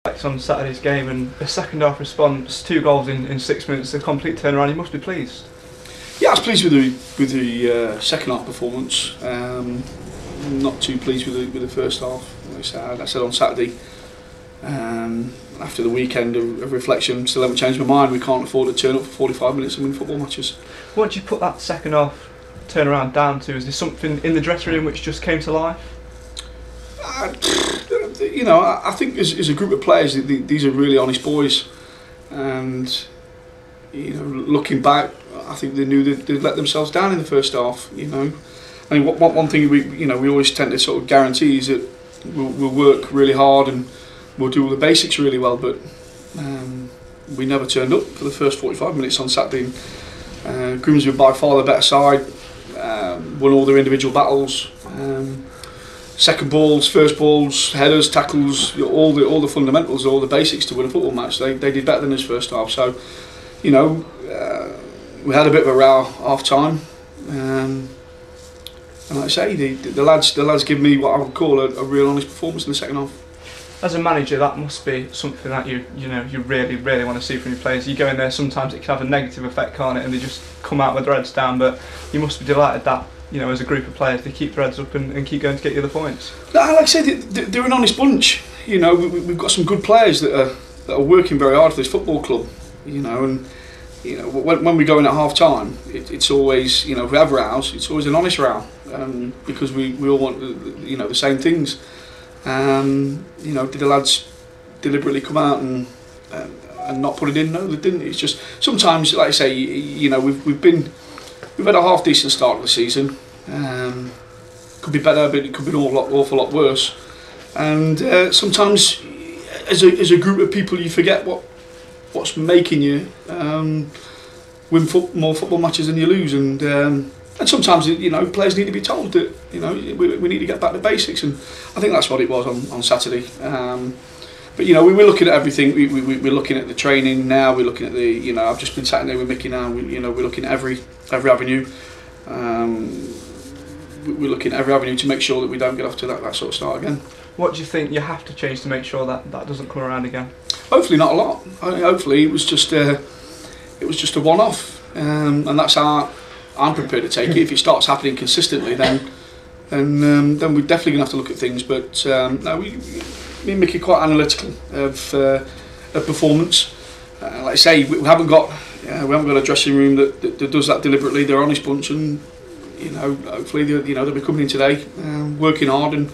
On Saturday's game and a second half response, 2 goals in 6 minutes, a complete turnaround. You must be pleased. Yeah, I was pleased with the second half performance. Not too pleased with the first half. Like I said on Saturday, after the weekend of reflection, still haven't changed my mind. We can't afford to turn up for 45 minutes and win football matches. What do you put that second half turnaround down to? Is there something in the dressing room which just came to life? I think as a group of players, these are really honest boys, and looking back, I think they knew they'd let themselves down in the first half. I mean, one thing we always tend to sort of guarantee is that we'll work really hard and we'll do all the basics really well, but we never turned up for the first 45 minutes on Saturday. Grimsby were by far the better side, won all their individual battles. Second balls, first balls, headers, tackles, all the fundamentals, all the basics to win a football match. They did better than us first half. So, we had a bit of a row half time, and like I say, the lads give me what I would call a real honest performance in the second half. As a manager, that must be something that you really want to see from your players. You go in there, sometimes it can have a negative effect, can't it? And they just come out with their heads down. But you must be delighted that, as a group of players, they keep their heads up and keep going to get you the points. Like I say, they're an honest bunch. We've got some good players that are working very hard for this football club. And when we go in at half time, it's always, if we have rows, it's always an honest row, because we all want the same things. Did the lads deliberately come out and not put it in? No, they didn't. It's just sometimes, like I say, we've had a half decent start of the season. Could be better, but it could be an awful lot worse. And sometimes, as a group of people, you forget what's making you win more football matches than you lose. And sometimes, players need to be told that we need to get back to basics. And I think that's what it was on Saturday. But we're looking at everything. We're looking at the training now. We're looking at I've just been sat there with Mickey now. We're looking at every avenue. We're looking at every avenue to make sure that we don't get off to that sort of start again. What do you think you have to change to make sure that doesn't come around again? Hopefully not a lot. Hopefully it was just a one-off, and that's how I'm prepared to take it. If it starts happening consistently, then we're definitely going to have to look at things. But no, me and Mickey are quite analytical of performance. Like I say, we haven't got a dressing room that does that deliberately. They're an honest bunch, and hopefully they'll be coming in today, working hard and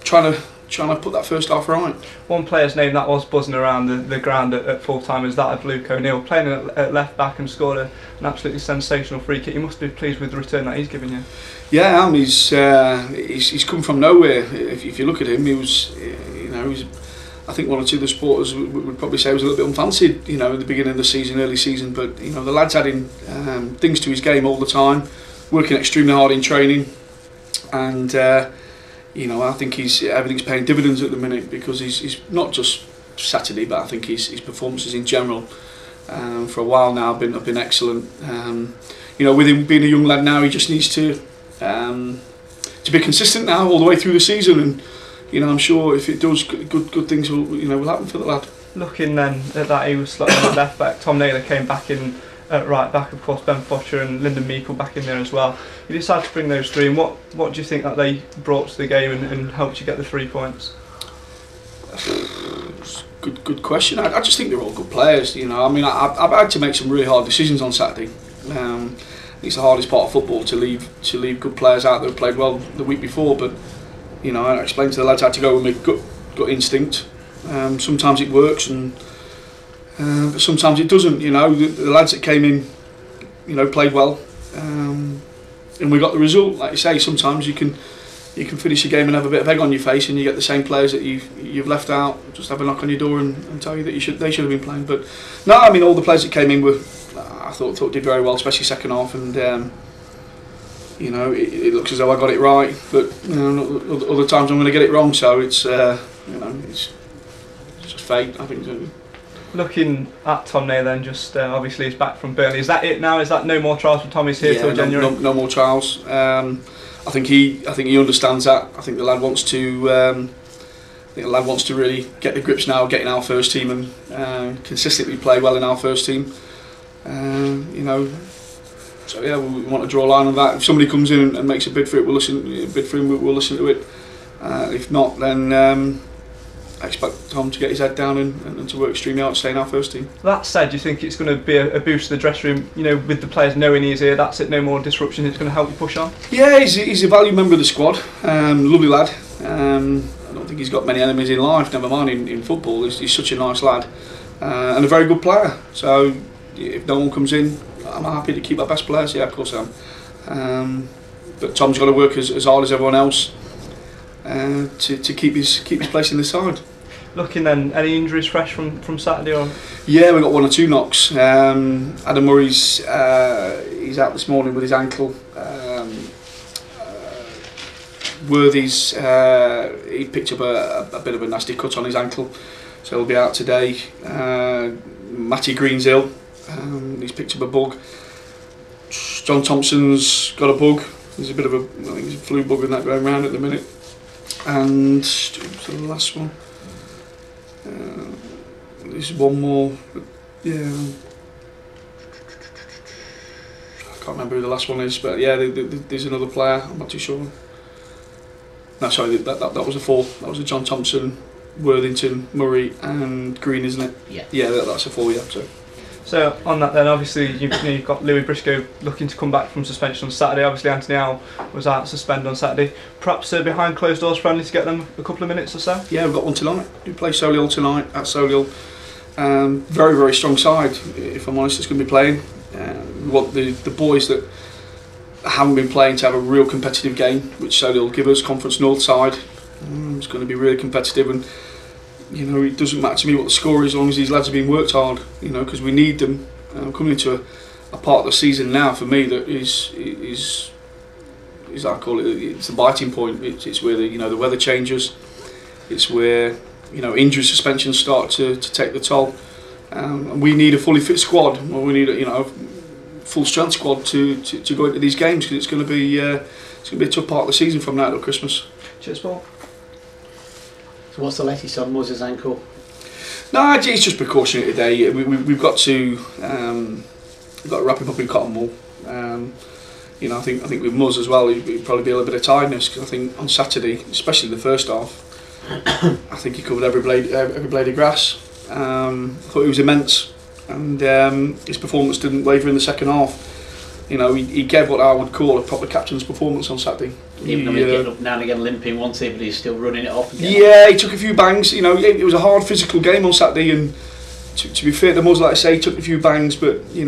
trying to put that first half right. One player's name that was buzzing around the ground at full time is that of Luke O'Neill, playing at left back and scored an absolutely sensational free kick. You must be pleased with the return that he's given you. Yeah, he's come from nowhere. If you look at him, he was I think one or two of the supporters would probably say he was a little bit unfancied, at the beginning of the season, early season. But the lad's adding things to his game all the time, working extremely hard in training, and I think everything's paying dividends at the minute, because he's not just Saturday, but I think his performances in general for a while now have been excellent. With him being a young lad now, he just needs to be consistent now all the way through the season, and I'm sure if it does, good things will happen for the lad. Looking then at that, he was slotted at left back. Tom Naylor came back in at right back, of course. Ben Fletcher and Lyndon Meikle back in there as well. You decided to bring those three, and what do you think that they brought to the game and helped you get the 3 points? Good question. I just think they're all good players. I've had to make some really hard decisions on Saturday. It's the hardest part of football to leave good players out that have played well the week before. But I explained to the lads I had to go with my gut instinct. Sometimes it works, but sometimes it doesn't. The lads that came in, played well, and we got the result. Like you say, sometimes you can finish a game and have a bit of egg on your face, and you get the same players that you've left out just have a knock on your door and tell you that they should have been playing. But no, all the players that came in I thought did very well, especially second half, and it looks as though I got it right, but other times I'm going to get it wrong. So it's it's just fate, I think. Looking at Tom Naylor, then, just obviously he's back from Burnley. Is that it now? Is that no more trials for Tom? He's here till January. No more trials. I think he understands that. I think the lad wants to think the lad wants to really get the grips now, get in our first team and consistently play well in our first team. You know, so yeah, we want to draw a line on that. If somebody comes in and makes a bid for it, we'll listen to it. If not, then I expect Tom to get his head down and to work extremely hard to stay in our first team. That said, do you think it's going to be a boost to the dressing room, you know, with the players knowing he's here, that's it, no more disruption, it's going to help you push on? Yeah, he's a valued member of the squad, lovely lad. I don't think he's got many enemies in life, never mind in football. He's such a nice lad and a very good player. So if no one comes in, I'm happy to keep our best players, yeah, of course I am. But Tom's got to work as hard as everyone else to keep his place in the side. Looking then, any injuries fresh from Saturday? Or? Yeah, we got 1 or 2 knocks. Adam Murray's he's out this morning with his ankle. Worthy's he picked up a bit of a nasty cut on his ankle, so he'll be out today. Matty Green's ill. He's picked up a bug. John Thompson's got a bug. There's a bit of I think there's a flu bug and that going around at the minute. And the last one. There's one more. Yeah. I can't remember who the last one is, but yeah, there's another player. I'm not too sure. No, sorry, that was a 4. That was a John Thompson, Worthington, Murray, and Green, isn't it? Yeah. Yeah, that's a 4. Yeah. So on that then, obviously you've got Louis Briscoe looking to come back from suspension on Saturday. Obviously Anthony Howe was out suspended on Saturday. Perhaps behind closed doors friendly to get them a couple of minutes or so? Yeah, we've got one tonight. We play Solihull tonight at Solihull. Very, very strong side, if I'm honest, that's going to be playing. We want the boys that haven't been playing to have a real competitive game, which Solihull will give us. Conference North side. It's going to be really competitive, and you know, it doesn't matter to me what the score is as long as these lads have been worked hard, you know, because we need them. Coming into a part of the season now for me that is I call it, it's the biting point. It's where the weather changes. It's where injury suspensions start to take the toll. And we need a fully fit squad. Well, we need a full strength squad to go into these games, because it's going to be a tough part of the season from now till Christmas. Cheers, Paul. So what's the latest on Muz's ankle? No, it's just precautionary today. We've got to wrap him up in cotton wool. I think with Muz as well, it'd probably be a little bit of tiredness, because I think on Saturday, especially the first half, I think he covered every blade of grass. I thought he was immense, and his performance didn't waver in the second half. He gave what I would call a proper captain's performance on Saturday. Even though he's getting up now and again limping once, but he's still running it off. Yeah, he took a few bangs. It was a hard physical game on Saturday, and to be fair to Muz, like I say, he took a few bangs, but he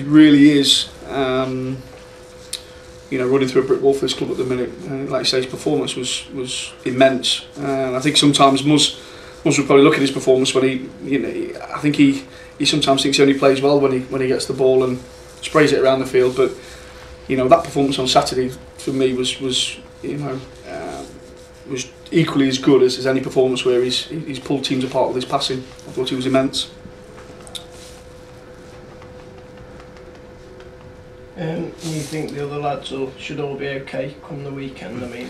really is running through a brick wall for this club at the minute. Like I say, his performance was immense, and I think sometimes Muz would probably look at his performance when I think he sometimes thinks he only plays well when he gets the ball and sprays it around the field, but that performance on Saturday for me was equally as good as any performance where he's pulled teams apart with his passing. I thought he was immense. You think the other lads should all be okay come the weekend? I mean,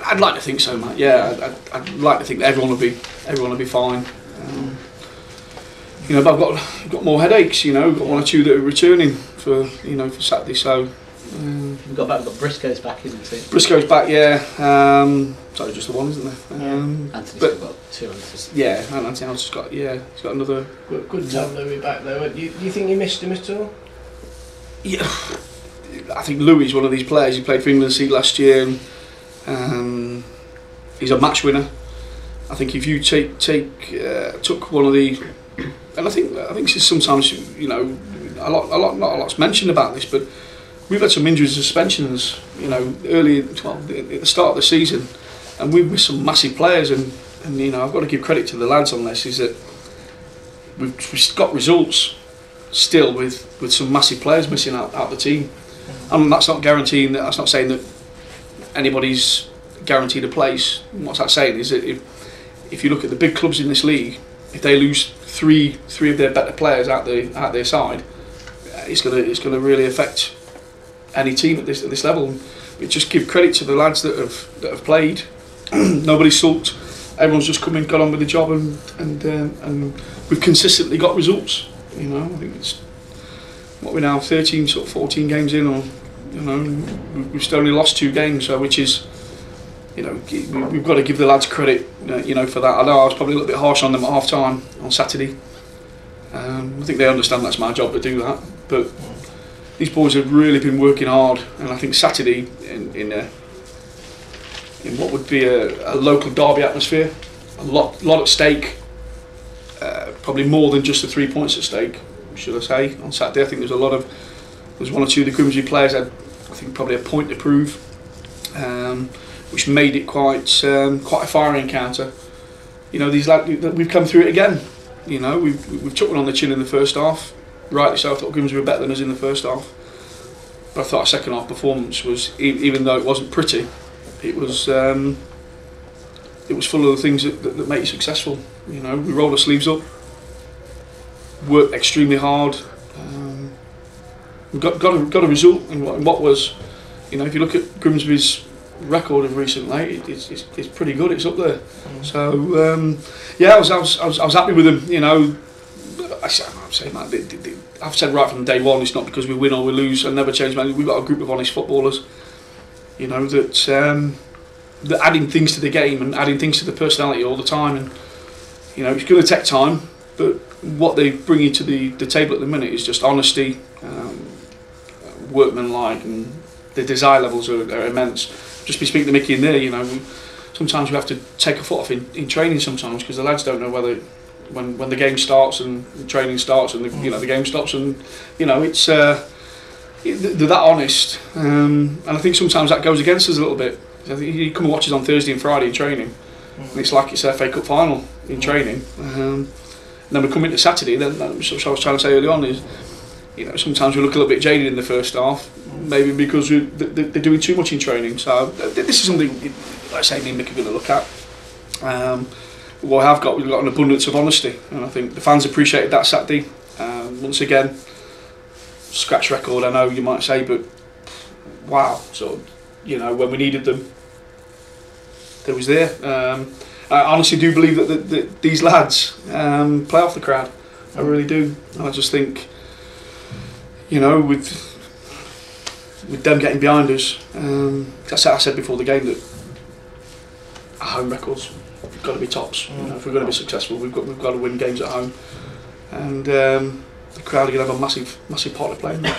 I'd like to think so, Matt. Yeah, I'd like to think that everyone will be fine. But I've got more headaches. We've got 1 or 2 that are returning for Saturday. So we've got Briscoe's back, isn't he? Briscoe's back, yeah. Sorry, just the one, isn't there? Anthony's still got 2 others. Yeah, and Anthony Howe's he's got another. Good to have Louis back though. Do you think you missed him at all? Yeah, I think Louis is one of these players. He played for England seed last year, and he's a match winner. I think if you took one of the, and I think sometimes not a lot's mentioned about this, but we've had some injuries and suspensions, early at the start of the season, and we've missed some massive players, and I've got to give credit to the lads on this, is that we've got results still with some massive players missing out the team, and that's not guaranteeing that. That's not saying that anybody's guaranteed a place. What's that saying is that if you look at the big clubs in this league, if they lose three of their better players out their side, it's gonna really affect any team at this level. We just give credit to the lads that have played. Nobody's sulked. everyone's just come in, got on with the job, and we've consistently got results. You know, I think it's what we're now 13, sort of 14 games in, or you know, we've still only lost 2 games, so which is, you know, we've got to give the lads credit, you know, for that. I know I was probably a little bit harsh on them at half time on Saturday. I think they understand that's my job to do that, but these boys have really been working hard, and I think Saturday in what would be a local derby atmosphere, a lot at stake, probably more than just the 3 points at stake, should I say. On Saturday, I think there's 1 or 2 of the Grimsby players had, I think, probably a point to prove, which made it quite a fiery encounter. You know, these lads, we've come through it again. You know, we've took one on the chin in the first half. Rightly so, I thought Grimsby were better than us in the first half. But I thought our second half performance was, even though it wasn't pretty, it was full of the things that make you successful. You know, we rolled our sleeves up, worked extremely hard. We got a result in what was, you know, if you look at Grimsby's record of recently, it's pretty good. It's up there. So yeah, I was happy with them. You know, I'm saying that I've said right from day one, it's not because we win or we lose. I never change my. We've got a group of honest footballers. You know that adding things to the game and adding things to the personality all the time, and you know it's going to take time, but what they bring into the table at the minute is just honesty, workmanlike, and the desire levels are immense. Just be speaking to Mickey in there, you know, sometimes we have to take a foot off in training sometimes because the lads don't know whether when the game starts and the training starts and the game stops, and you know it's they're that honest, and I think sometimes that goes against us a little bit. I think you come and watch us on Thursday and Friday in training, and it's like it's a FA Cup final in training. And then we come into Saturday. Then what I was trying to say early on is, you know, sometimes we look a little bit jaded in the first half, maybe because they're doing too much in training. So this is something, like I say, me and Mick are going to look at. We've got an abundance of honesty, and I think the fans appreciated that Saturday. Once again, scratch record, I know you might say, but wow, so you know when we needed them, they was there. I honestly do believe that these lads play off the crowd. I really do, and I just think, you know, with them getting behind us, I said before the game that our home records have got to be tops. You know, if we're going to be successful, we've got to win games at home, and the crowd are going to have a massive part to play in that.